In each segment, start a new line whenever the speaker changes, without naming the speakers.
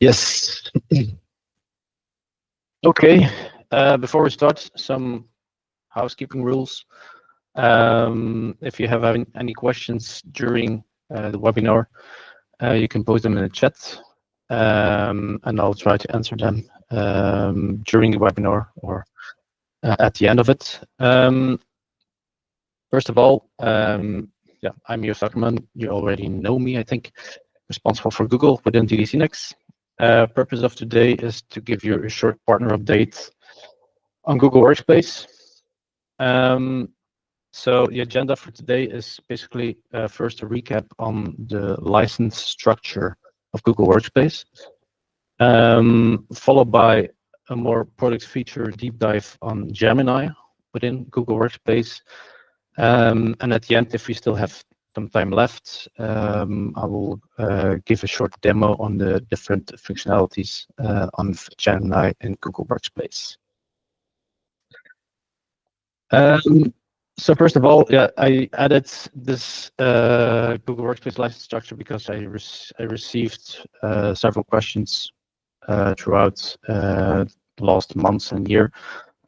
Yes. Okay. Before we start, some housekeeping rules. If you have any questions during the webinar, you can post them in the chat, and I'll try to answer them during the webinar or at the end of it. First of all, yeah, I'm Joost Akkerman. You already know me, I think, responsible for Google within TD SYNNEX. Purpose of today is to give you a short partner update on Google Workspace. So the agenda for today is basically first a recap on the license structure of Google Workspace, followed by a more product feature deep dive on Gemini within Google Workspace. And at the end, if we still have some time left, I will give a short demo on the different functionalities on Gemini in Google Workspace. So first of all, yeah, I added this Google Workspace license structure because I received several questions throughout the last months and year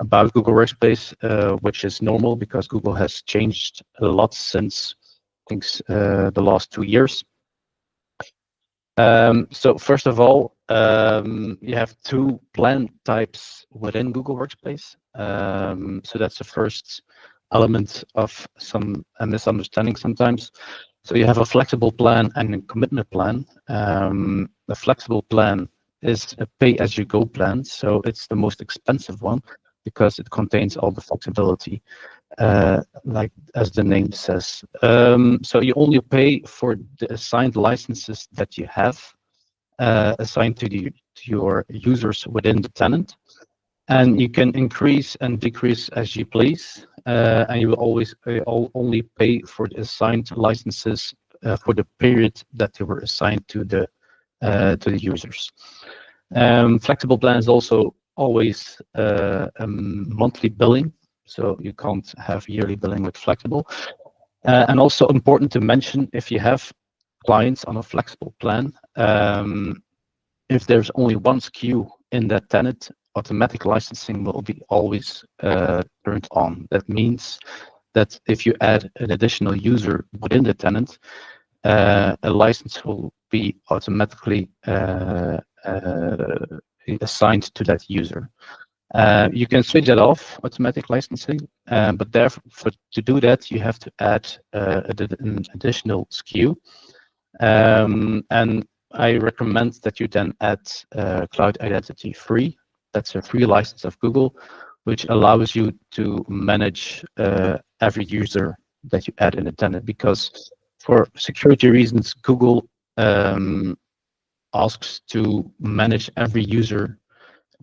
about Google Workspace, which is normal because Google has changed a lot since I think the last 2 years. So first of all, you have 2 plan types within Google Workspace. So that's the first element of some misunderstanding sometimes. So you have a flexible plan and a commitment plan. The flexible plan is a pay-as-you-go plan, so it's the most expensive one because it contains all the flexibility, like as the name says. So you only pay for the assigned licenses that you have assigned to your users within the tenant, and you can increase and decrease as you please, and you will always only pay for the assigned licenses for the period that they were assigned to the users. Flexible plan is also always monthly billing, so you can't have yearly billing with flexible. And also important to mention, if you have clients on a flexible plan, if there's only one SKU in that tenant, automatic licensing will be always turned on. That means that if you add an additional user within the tenant, a license will be automatically assigned to that user. You can switch that off, automatic licensing, but therefore to do that, you have to add an additional SKU. And I recommend that you then add Cloud Identity Free. That's a free license of Google, which allows you to manage every user that you add in a tenant, because for security reasons, Google asks to manage every user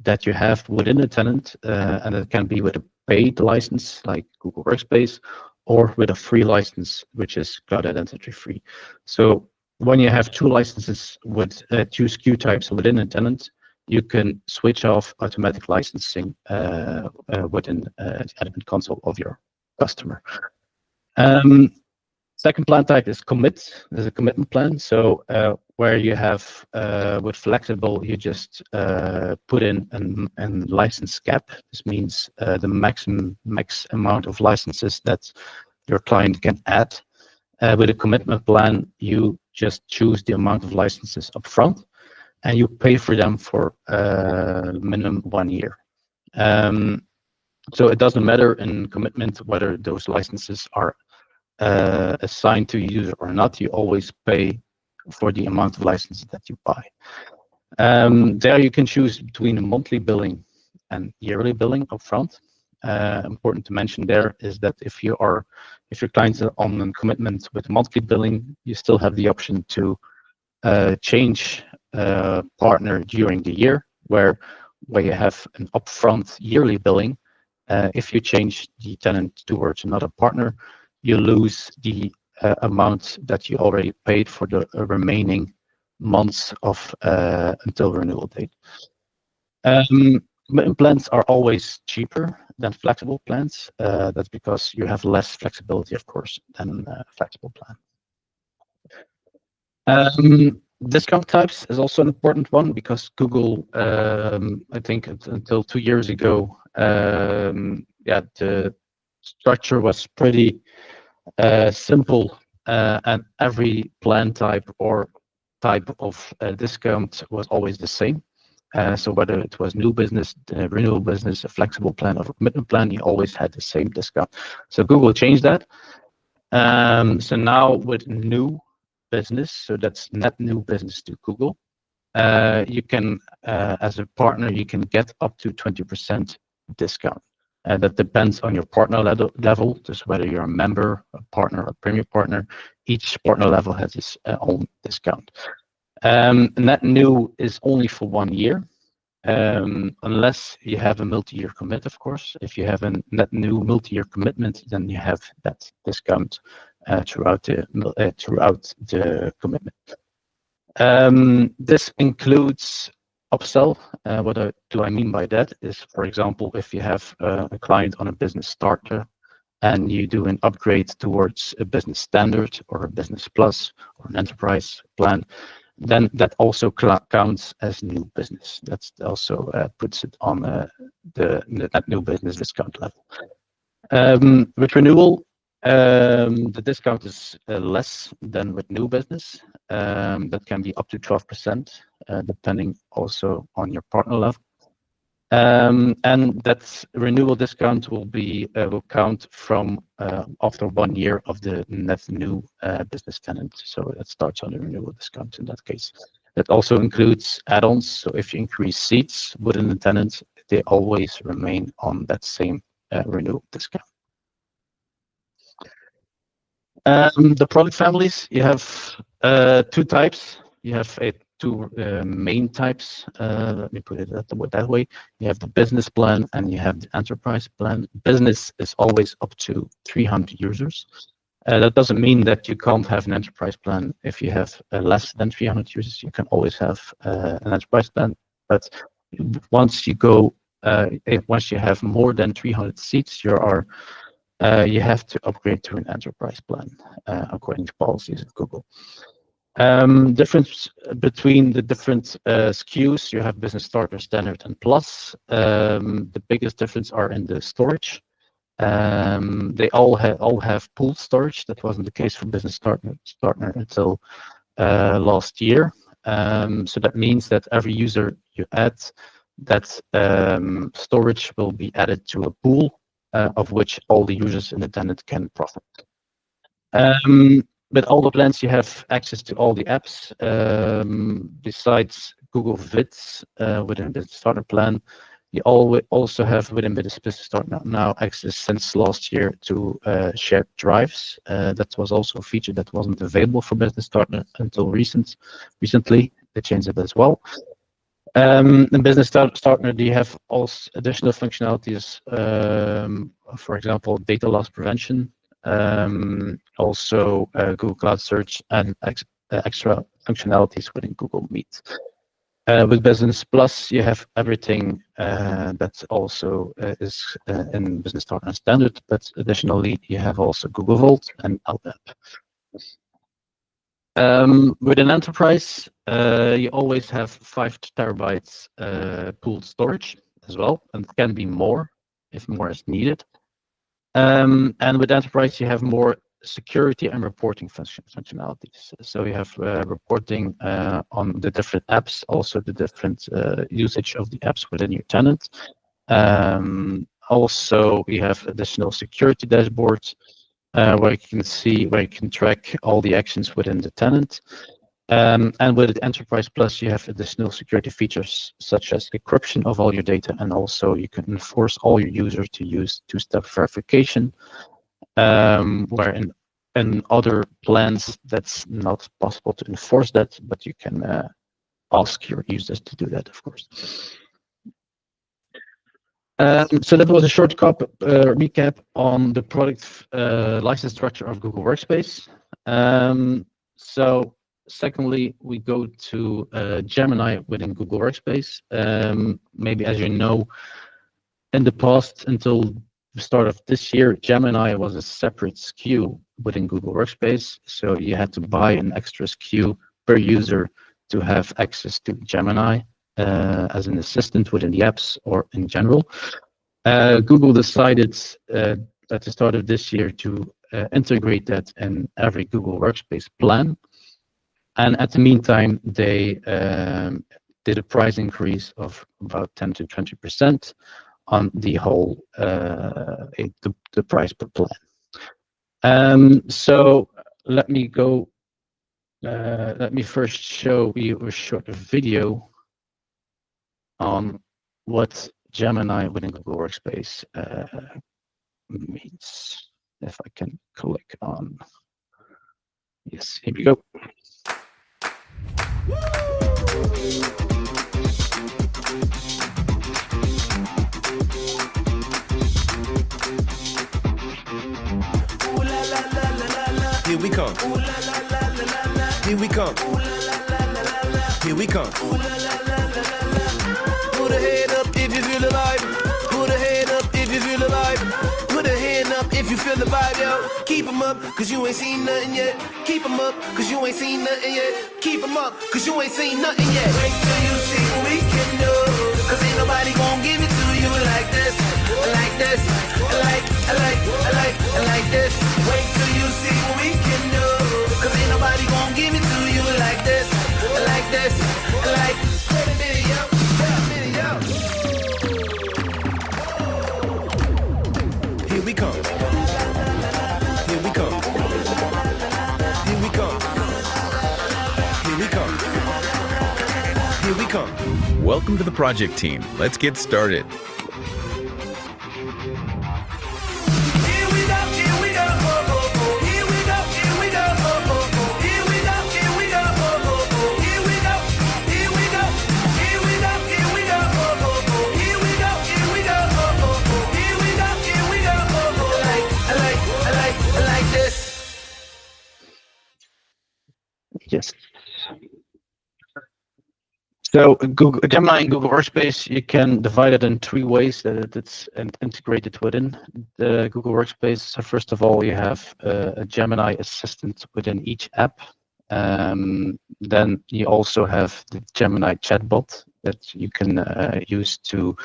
that you have within a tenant, and it can be with a paid license like Google Workspace, or with a free license, which is Cloud Identity Free. So when you have 2 licenses with 2 SKU types within a tenant, you can switch off automatic licensing within the admin console of your customer. Second plan type is commit. There's a commitment plan. So where you have with flexible, you just put in a license cap. This means the max amount of licenses that your client can add. With a commitment plan, you just choose the amount of licenses up front, and you pay for them for minimum 1 year. So it doesn't matter in commitment whether those licenses are assigned to a user or not. You always pay for the amount of licenses that you buy. There you can choose between a monthly billing and yearly billing upfront. Important to mention there is that if your clients are on a commitment with monthly billing, you still have the option to change partner during the year, where you have an upfront yearly billing. If you change the tenant towards another partner, you lose the amount that you already paid for the remaining months of until renewal date. Commitment plans are always cheaper than flexible plans. That's because you have less flexibility, of course, than a flexible plan. Discount types is also an important one because Google, I think until 2 years ago, yeah, the structure was pretty simple, and every plan type or type of discount was always the same. So whether it was new business, renewal business, a flexible plan, or a commitment plan, you always had the same discount. So Google changed that. So now with new business, so that's net new business to Google, you can, as a partner, you can get up to 20% discount. That depends on your partner level, just whether you're a member, a partner, or a premium partner. Each partner level has its own discount. Net new is only for 1 year, unless you have a multi-year commit, of course. If you have a net new multi-year commitment, then you have that discount throughout the commitment. This includes upsell. What do I mean by that is, for example, if you have a client on a business starter and you do an upgrade towards a business standard or a business plus or an enterprise plan, then that also counts as new business. That's also puts it on the net new business discount level. With renewal, the discount is less than with new business. That can be up to 12%, depending also on your partner level. And that renewal discount will count from after 1 year of the net new business tenant. So that starts on the renewal discount in that case. That also includes add-ons. So if you increase seats within the tenant, they always remain on that same renewal discount. The product families, you have two types. You have two main types. Let me put it that way. You have the business plan and you have the enterprise plan. Business is always up to 300 users. That doesn't mean that you can't have an enterprise plan if you have less than 300 users. You can always have an enterprise plan, but once you have more than 300 seats, you have to upgrade to an enterprise plan according to policies of Google. Difference between the different SKUs, you have Business Starter, Standard, and Plus. The biggest difference are in the storage. They all have pooled storage. That wasn't the case for Business Starter until last year. So that means that every user you add, that storage will be added to a pool of which all the users in the tenant can profit. With all the plans, you have access to all the apps. Besides Google Vids within the Business Starter plan, you also have within Business Starter now access since last year to shared drives. That was also a feature that wasn't available for Business Starter until recently. They changed it as well. In Business Starter, you have also additional functionalities, for example, data loss prevention, also Google Cloud Search, and extra functionalities within Google Meet. With Business Plus, you have everything that also is in Business Starter Standard, but additionally, you have also Google Vault and LDAP. Within Enterprise, you always have 5 terabytes pooled storage as well, and it can be more if more is needed. And with Enterprise, you have more security and reporting functionalities. So you have reporting on the different apps, also the different usage of the apps within your tenant. Also, we have additional security dashboards where you can track all the actions within the tenant. And with Enterprise Plus, you have additional security features such as encryption of all your data, and also you can enforce all your users to use two-step verification, where in other plans that's not possible to enforce that, but you can ask your users to do that, of course. So that was a short recap on the product license structure of Google Workspace. So secondly, we go to Gemini within Google Workspace. Maybe as you know, in the past, until the start of this year, Gemini was a separate SKU within Google Workspace. So you had to buy an extra SKU per user to have access to Gemini as an assistant within the apps or in general. Google decided at the start of this year to integrate that in every Google Workspace plan. And at the meantime, they did a price increase of about 10 to 20% on the whole, the price per plan. So let me go, let me first show you a short video on what Gemini within Google Workspace means. If I can click on, yes, here we go.
Here we come. Here we come. Here we come. Put a hand up if you feel alive. Put a hand up if you feel alive. Put a hand up if you feel the vibe, yo. Keep 'em up, cause you ain't seen nothing yet. Keep 'em up, cause you ain't seen nothing yet. Keep 'em up, cause you ain't seen nothing yet. Wait till you see what we can do. Cause ain't nobody gon' give it to you like this. Like this. Like this. Wait till you see what we can do. Cause ain't nobody gon' give it to you like this. Like this. Like, wait a minute, yo. Wait a minute, yo. Here we come. Here we come. Here we come. Here we come. Here we come.
Welcome to the project team. Let's get started.
Yes. So Google Gemini and Google Workspace, you can divide it in three ways that it's integrated within the Google Workspace. So first of all, you have a Gemini assistant within each app. Then you also have the Gemini chatbot that you can use to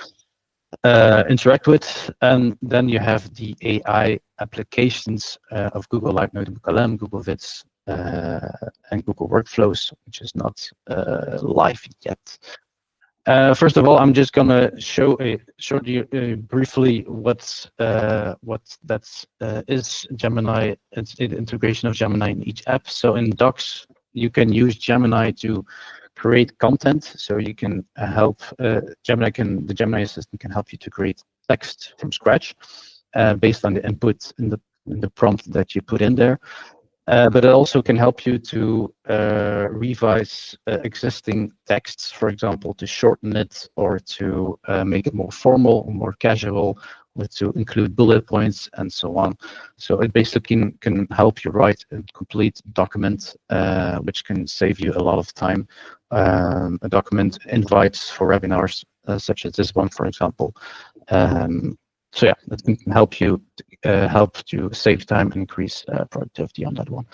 interact with, and then you have the AI applications of Google, like Notebook LM, Google Vids, and Google Workflows, which is not live yet. First of all, I'm just gonna show you briefly what that is Gemini. It's the integration of Gemini in each app. So in Docs, you can use Gemini to create content. So you can help the Gemini assistant can help you to create text from scratch based on the input in the prompt that you put in there. But it also can help you to revise existing texts, for example, to shorten it or to make it more formal or more casual, or to include bullet points and so on. So it basically can help you write a complete document, which can save you a lot of time. A document invites for webinars, such as this one, for example. So yeah, that can help you save time and increase productivity on that one.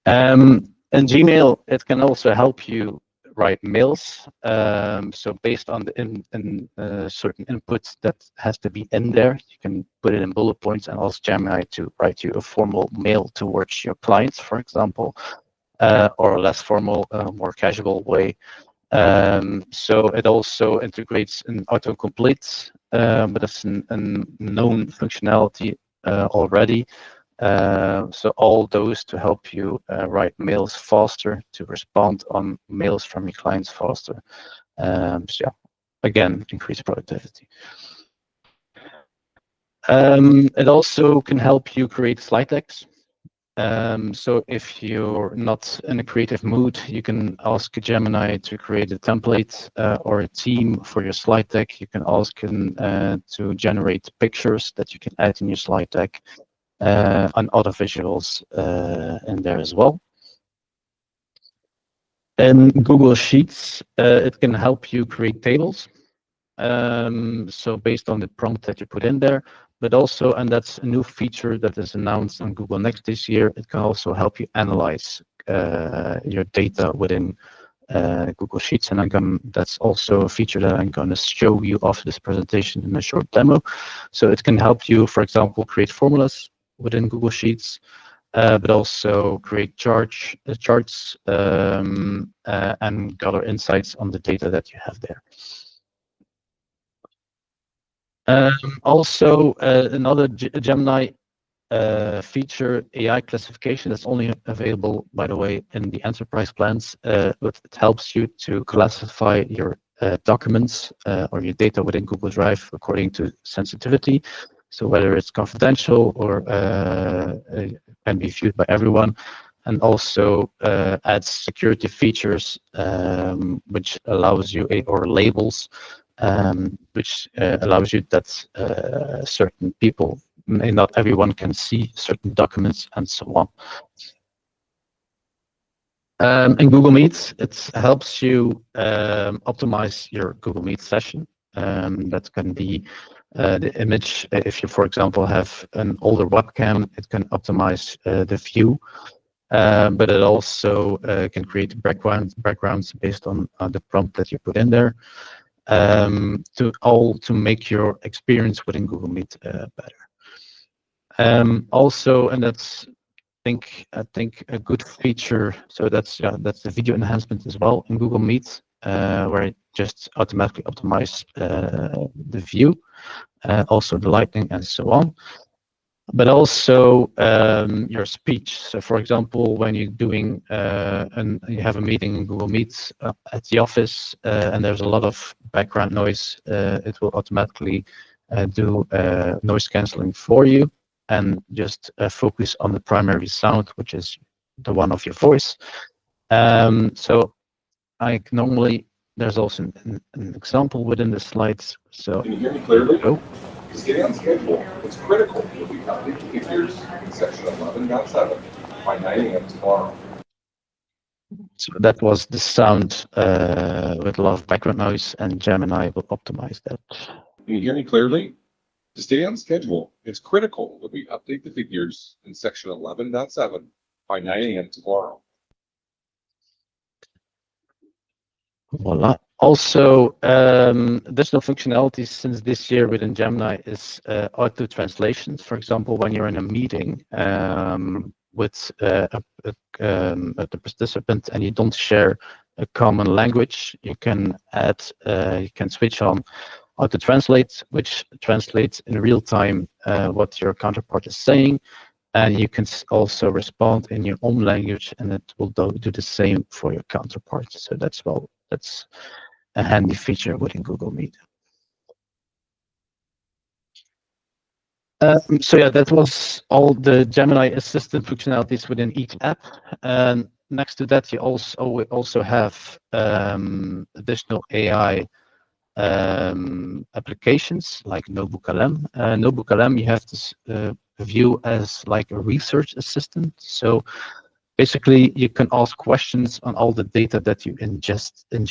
In Gmail, it can also help you write mails. So based on the certain inputs that has to be in there, you can put it in bullet points and ask Gemini to write you a formal mail towards your clients, for example, or a less formal, more casual way. So it also integrates an autocomplete, but it's a known functionality already. So all those to help you write mails faster, to respond on mails from your clients faster. So yeah, again, increase productivity. It also can help you create slide decks. So if you're not in a creative mood, you can ask Gemini to create a template or a theme for your slide deck. You can ask him to generate pictures that you can add in your slide deck and other visuals in there as well. In Google Sheets, it can help you create tables. So based on the prompt that you put in there, but also, and that's a new feature that is announced on Google Next this year, it can also help you analyze your data within Google Sheets, and that's also a feature that I'm going to show you after this presentation in a short demo. So it can help you, for example, create formulas within Google Sheets, but also create charts and gather insights on the data that you have there. Also, another Gemini feature, AI classification, that's only available, by the way, in the enterprise plans, but it helps you to classify your documents or your data within Google Drive according to sensitivity. So whether it's confidential or can be viewed by everyone, and also adds security features, which allows you, or labels, which allows you that certain people, not everyone can see certain documents, and so on. In Google Meet, it helps you optimize your Google Meet session. That can be the image. If you, for example, have an older webcam, it can optimize the view. But it also can create backgrounds based on the prompt that you put in there, to make your experience within Google Meet better. Also, and that's I think a good feature. So that's the video enhancement as well in Google Meet, where it just automatically optimize the view, also the lighting, and so on. But also your speech. So, for example, when you're doing and you have a meeting in Google Meet at the office, and there's a lot of background noise, it will automatically do noise canceling for you, and just focus on the primary sound, which is the one of your voice. So there's also an example within the slides. So
can you hear me clearly? Just getting on schedule. It's critical that we update the figures in section 11.7 by 9 a.m. tomorrow.
So that was the sound with a lot of background noise, and Gemini will optimize that.
Can you hear me clearly? To stay on schedule, it's critical that we update the figures in section 11.7 by 9 a.m. tomorrow.
Voila. Also, additional functionalities since this year within Gemini is auto translations. For example, when you're in a meeting with the participant and you don't share a common language, you can switch on auto translate, which translates in real time what your counterpart is saying, and you can also respond in your own language, and it will do the same for your counterpart. So that's a handy feature within Google Meet. So yeah, that was all the Gemini assistant functionalities within each app. And next to that, you also have additional AI applications like NotebookLM. NotebookLM you have to view as like a research assistant. So basically, you can ask questions on all the data that you ingest in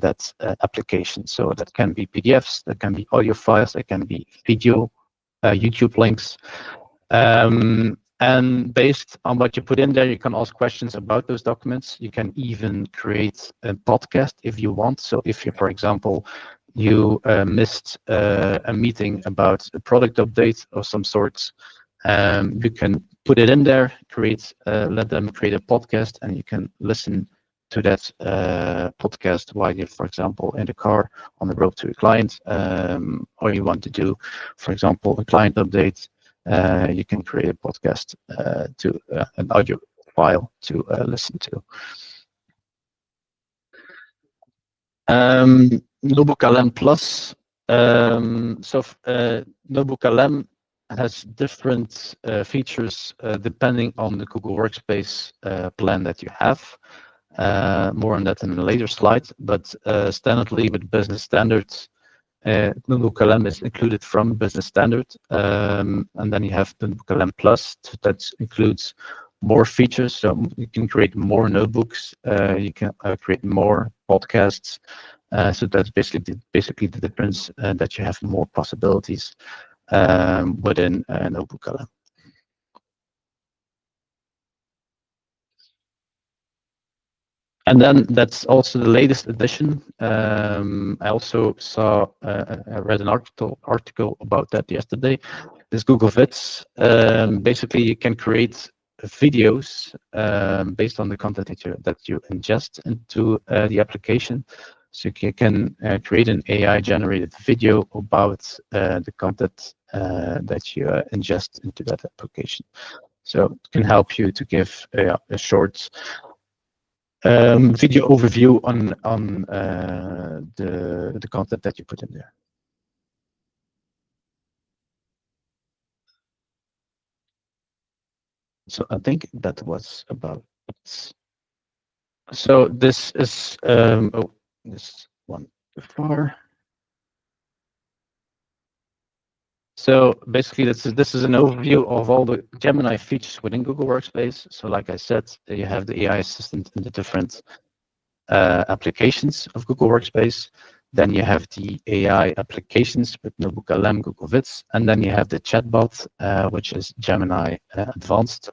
that application. So that can be PDFs, that can be audio files, that can be video, YouTube links. And based on what you put in there, you can ask questions about those documents. You can even create a podcast if you want. So if you, for example, you missed a meeting about a product update of some sorts, you can put it in there, let them create a podcast, and you can listen to that podcast while you're, for example, in the car on the road to a client, or you want to do, for example, a client update. You can create a podcast to an audio file to listen to. NotebookLM Plus. NotebookLM has different features depending on the Google Workspace plan that you have. More on that in a later slide, but standardly with business standards, NotebookLM is included from business standard, and then you have NotebookLM Plus that includes more features. So you can create more notebooks, you can create more podcasts. So that's basically the difference, that you have more possibilities within NotebookLM. And then that's also the latest edition. I also saw, I read an article about that yesterday. This Google Vids. Basically, you can create videos based on the content that you ingest into the application. So you can create an AI-generated video about the content that you ingest into that application. So it can help you to give a short video overview on the content that you put in there. So I think that was about it. So this is oh, this one before. So basically, this is an overview of all the Gemini features within Google Workspace. So like I said, you have the AI assistant in the different applications of Google Workspace. Then you have the AI applications with Notebook LM, Google Vids, and then you have the chatbot, which is Gemini Advanced,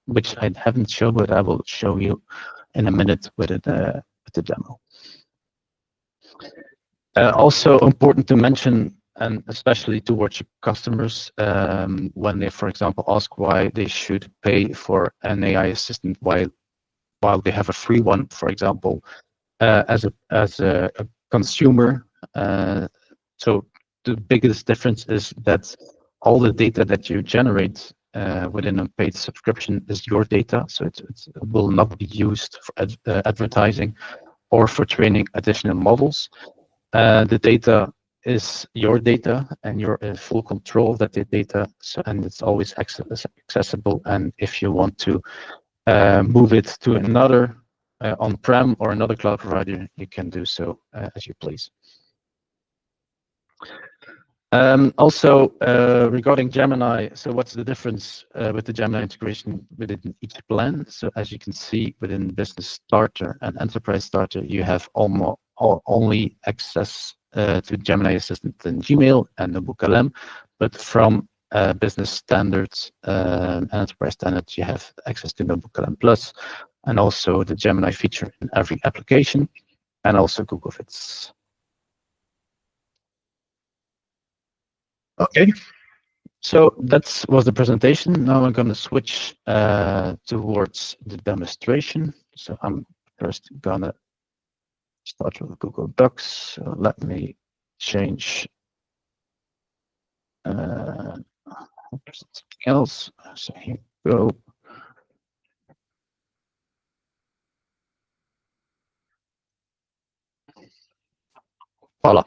which I haven't shown, but I will show you in a minute with the demo. Also important to mention, and especially towards customers, when they, for example, ask why they should pay for an AI assistant while they have a free one, for example, as a consumer. So the biggest difference is that all the data that you generate within a paid subscription is your data, so it will not be used for advertising or for training additional models. The data is your data, and you're in full control of that data, so, and it's always accessible. And if you want to move it to another on-prem or another cloud provider, you can do so as you please. Also, regarding Gemini, so what's the difference with the Gemini integration within each plan? So as you can see, within Business Starter and Enterprise Starter, you have only access to Gemini Assistant in Gmail and Notebook LM, but from Business Standards and Enterprise Standards, you have access to Notebook LM Plus, and also the Gemini feature in every application, and also Google Vids. Okay, so that was the presentation. Now I'm going to switch towards the demonstration. So I'm first going to start with Google Docs. So let me change something else. So here we go. Voila.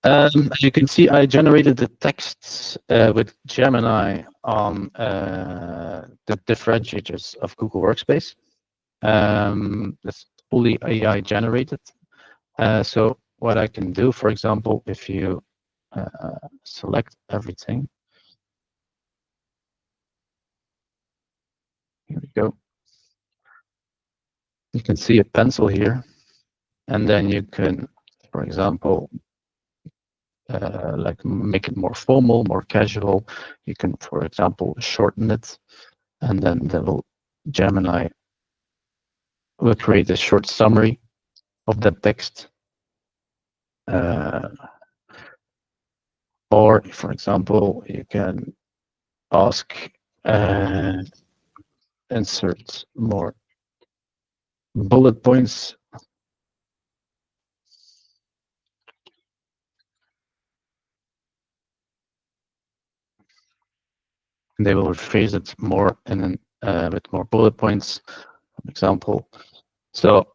As you can see, I generated the texts with Gemini on the differentiators of Google Workspace. That's fully AI generated. So what I can do, for example, if you select everything, here we go. You can see a pencil here, and then you can, for example, like make it more formal, more casual. You can, for example, shorten it, and then Gemini will create a short summary of that text. Or, for example, you can ask insert more bullet points. And they will rephrase it more and with more bullet points, for example. So,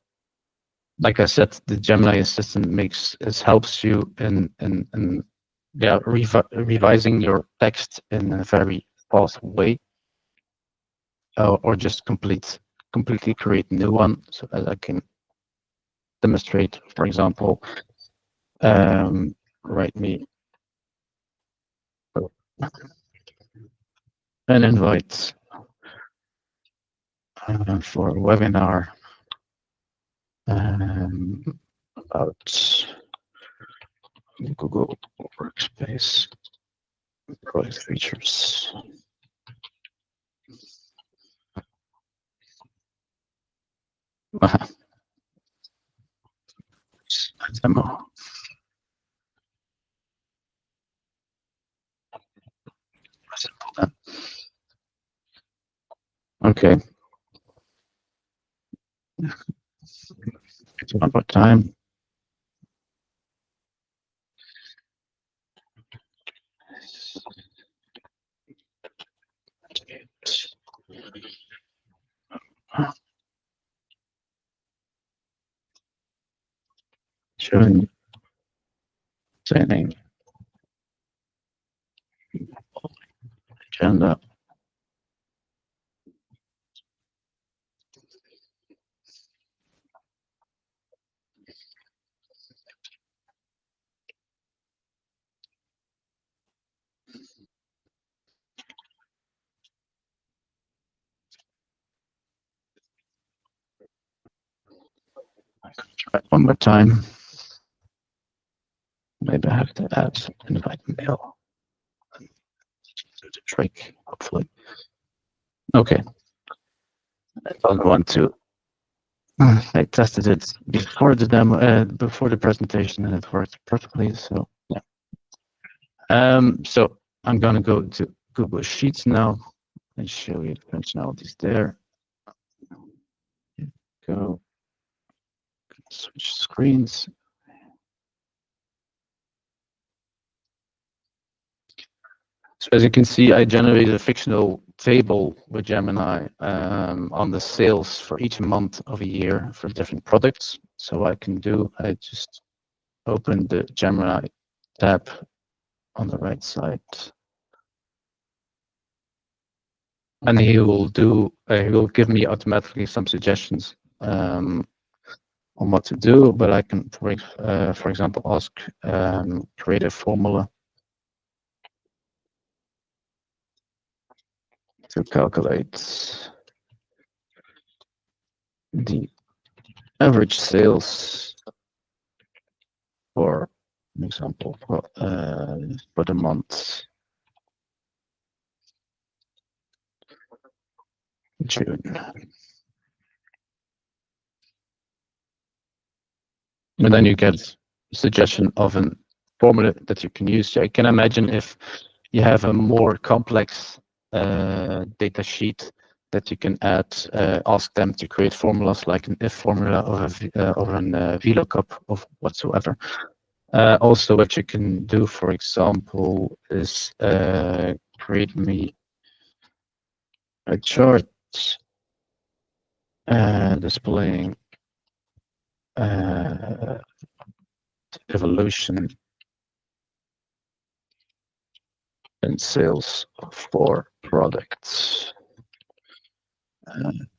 like I said, the Gemini assistant helps you in revising your text in a very fast way, or just completely create a new one. So as I can demonstrate, for example, write me an invite for a webinar about Google Workspace product features. Demo. Okay. One more time. Showing training agenda. Try one more time. Maybe I have to add invite mail. Do the trick, hopefully. Okay. I don't want to. I tested it before the demo, before the presentation, and it worked perfectly. So yeah. So I'm gonna go to Google Sheets now and show you the functionalities there. Go switch screens. So as you can see, I generated a fictional table with Gemini on the sales for each month of a year for different products. So I just open the Gemini tab on the right side. And he will give me automatically some suggestions on what to do, but I can, for example, ask create a formula to calculate the average sales for example for the month June. And then you get a suggestion of a formula that you can use. So I can imagine if you have a more complex data sheet that you can ask them to create formulas like an if formula or a VLOOKUP of whatsoever. Also, what you can do, for example, is create me a chart displaying evolution in sales for products.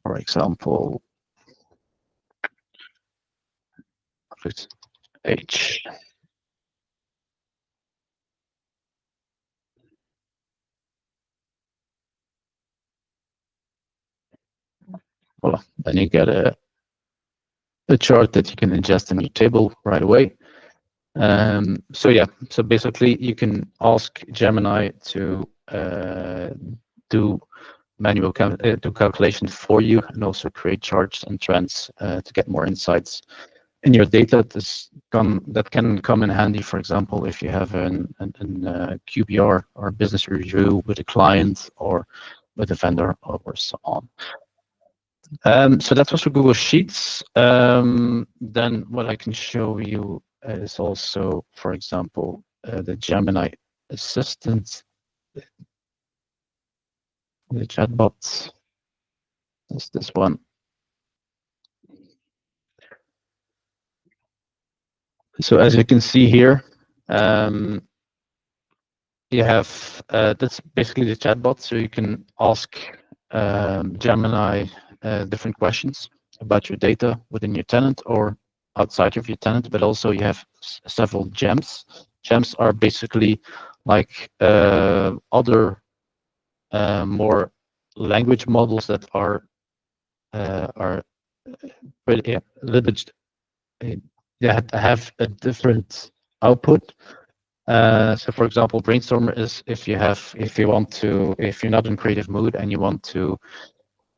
For example, H. Voila. Then you get a chart that you can ingest in your table right away. So yeah, so basically you can ask Gemini to do manual calculations for you and also create charts and trends to get more insights in your data. That can come in handy, for example, if you have an QBR or business review with a client or with a vendor or so on. So that was for Google Sheets. Then what I can show you is also, for example, the Gemini Assistant, the chatbot. Is this one. So as you can see here, you have that's basically the chatbot. So you can ask Gemini different questions about your data within your tenant or outside of your tenant, but also you have several gems. Gems are basically like other more language models that are pretty, a little bit, they have a different output. So for example, Brainstormer is if you're not in creative mood and you want to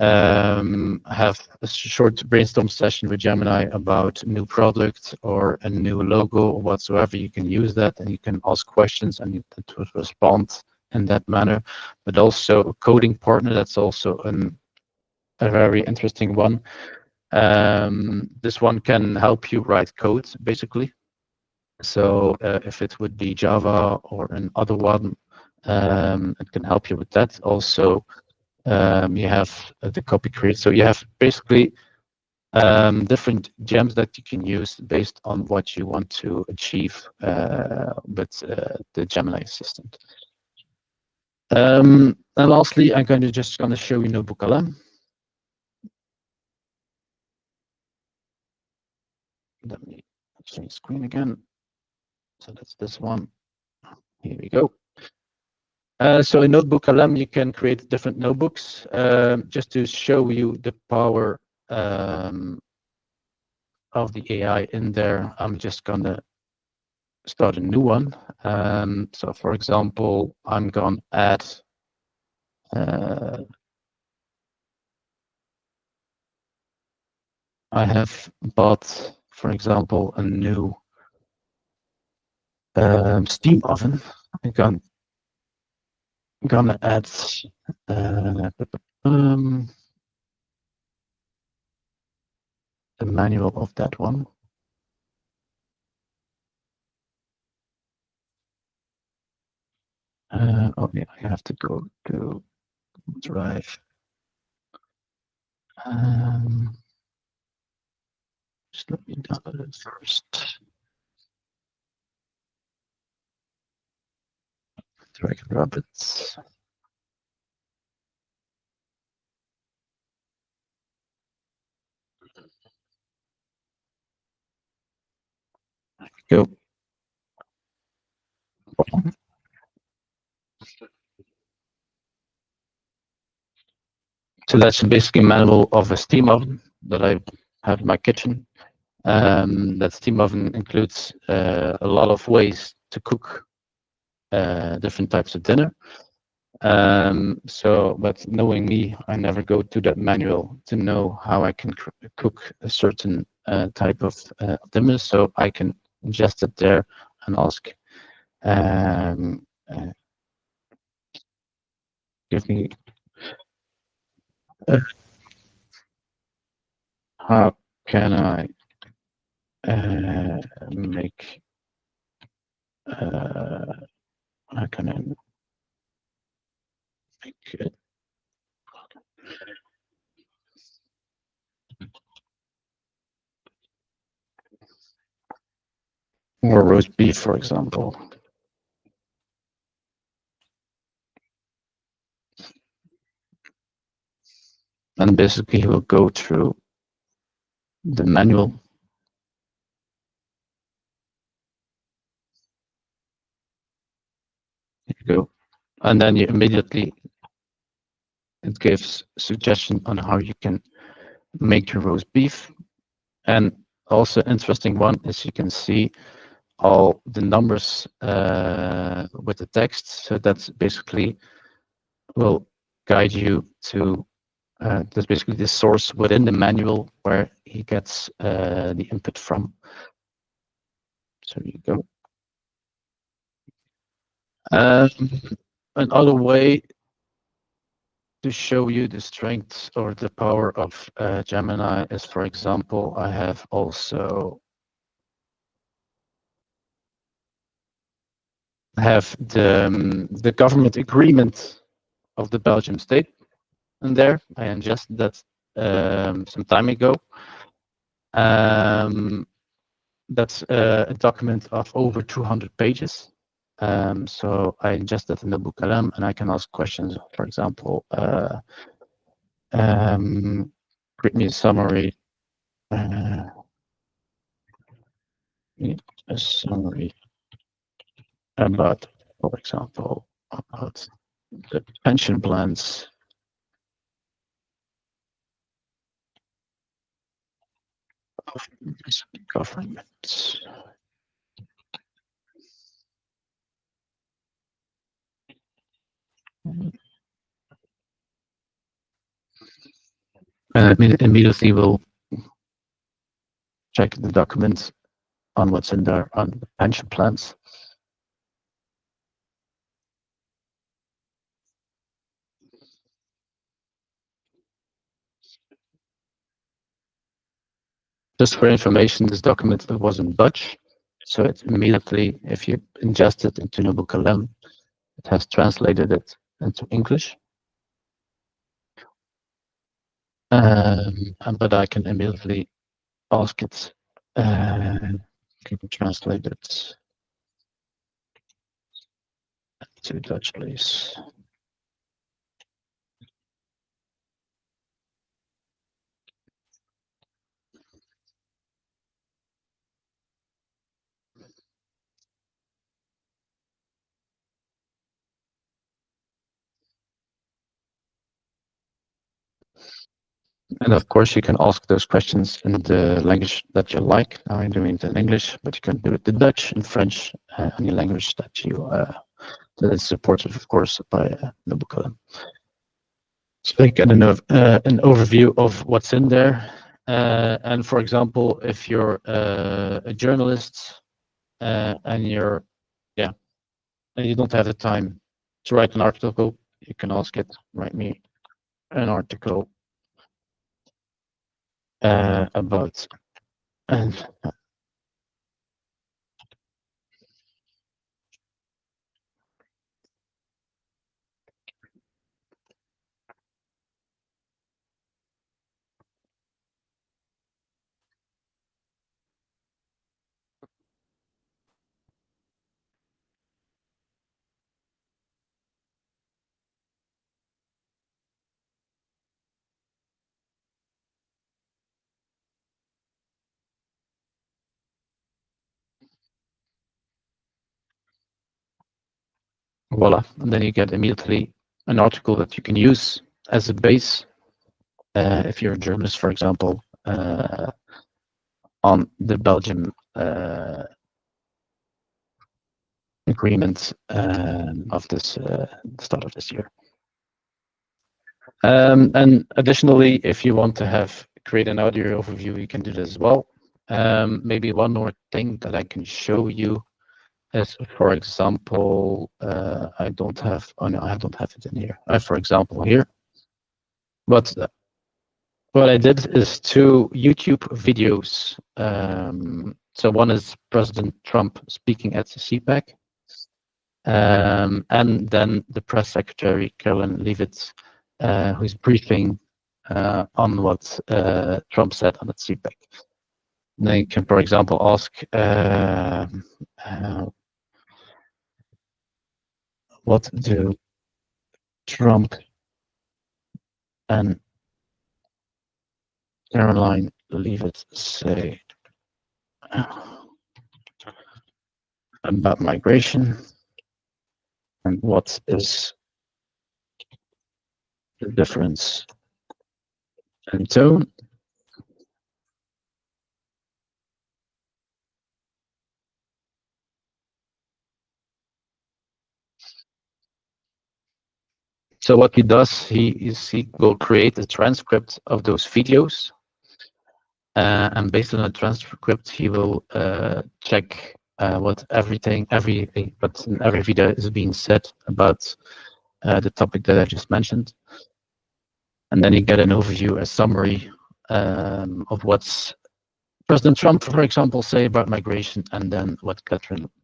have a short brainstorm session with Gemini about a new product or a new logo or whatsoever, you can use that and you can ask questions and it will respond in that manner. But also a coding partner, that's also a very interesting one. This one can help you write code, basically. So if it would be Java or another one, it can help you with that. Also, you have the copy create. So you have basically different gems that you can use based on what you want to achieve with the Gemini assistant. And lastly, I'm just going to show you Notebook LM. Let me change screen again. So that's this one. Here we go. So in Notebook LM, you can create different notebooks. Just to show you the power of the AI in there, I'm just going to start a new one. So for example, I'm going to add I have bought, for example, a new steam oven. I'm gonna add the manual of that one. Oh yeah, I have to go to Drive. Just let me download it first. Drag and drop it. Go. So that's basically a manual of a steam oven that I have in my kitchen. That steam oven includes a lot of ways to cook different types of dinner. But knowing me, I never go to that manual to know how I can cook a certain type of dinner. So I can ingest it there and ask, give me how can I make how can I make it more roast beef, for example. And basically, we'll go through the manual. Here you go. And then you immediately, it gives suggestion on how you can make your roast beef. And also interesting one is you can see all the numbers with the text. So that's basically will guide you to that's basically the source within the manual where he gets the input from. So you go. Another way to show you the strength or the power of Gemini is, for example, I have also the government agreement of the Belgium state in there. I ingested that some time ago. That's a document of over 200 pages. So I ingest that in the book LM and I can ask questions, for example, create me a summary, a summary about, for example, about the pension plans of this government. Immediately will check the document on what's in there on the pension plans. Just for information, this document was in Dutch, so it immediately, if you ingest it into NubuCalem, it has translated it into English. But I can immediately ask it, can you translate it to Dutch, please? And of course, you can ask those questions in the language that you like. Now I'm doing it in English, but you can do it in Dutch, in French, any language that you that is supported, of course, by NubuCalem. So you get an overview of what's in there. And for example, if you're a journalist and you're, and you don't have the time to write an article, you can ask it, write me an article about, and voila. And then you get immediately an article that you can use as a base if you're a journalist, for example, on the Belgium agreement of this start of this year. And additionally, if you want to create an audio overview, you can do this as well. Maybe one more thing that I can show you is, for example, I don't have it in here. For example, here, but what I did is two YouTube videos. So one is President Trump speaking at the CPAC, and then the press secretary, Caroline Leavitt, who's briefing on what Trump said on the CPAC. Then you can, for example, ask what do Trump and Caroline Leavitt say about migration, and what is the difference in tone? So what he does, he will create a transcript of those videos, and based on the transcript, he will check what everything, but in every video is being said about the topic that I just mentioned, and then you get an overview, a summary of what's President Trump, for example, say about migration, and then what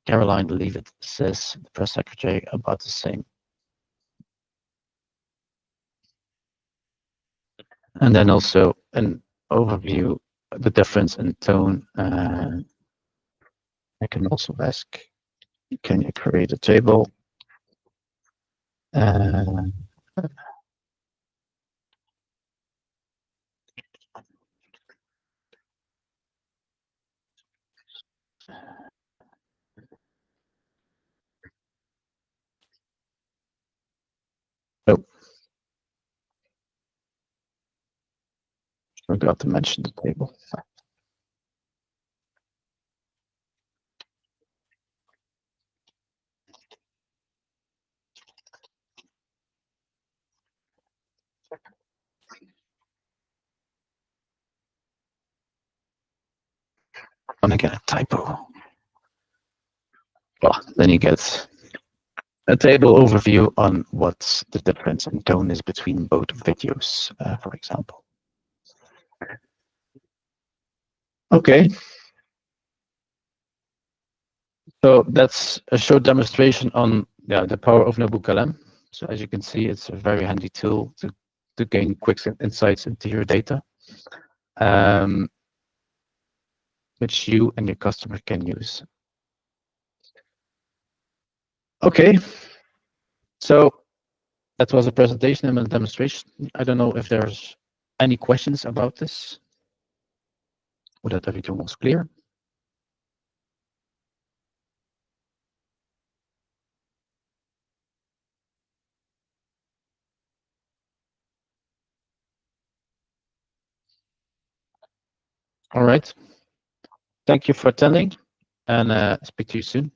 Caroline Leavitt says, the press secretary, about the same. And then also an overview, the difference in tone. I can also ask, can you create a table? Oh, forgot to mention the table. gonna get a typo. Well, then you get a table overview on what the difference in tone is between both videos, for example. Okay. So that's a short demonstration on the power of Notebook LM. So as you can see, it's a very handy tool to gain quick insights into your data, which you and your customer can use. Okay, so that was a presentation and a demonstration. I don't know if there's any questions about this, or that everything was clear. All right. Thank you for attending, and speak to you soon.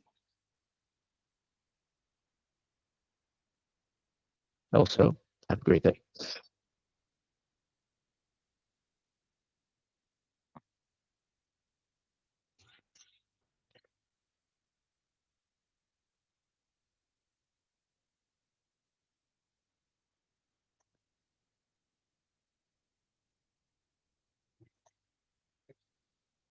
Also, have a great day.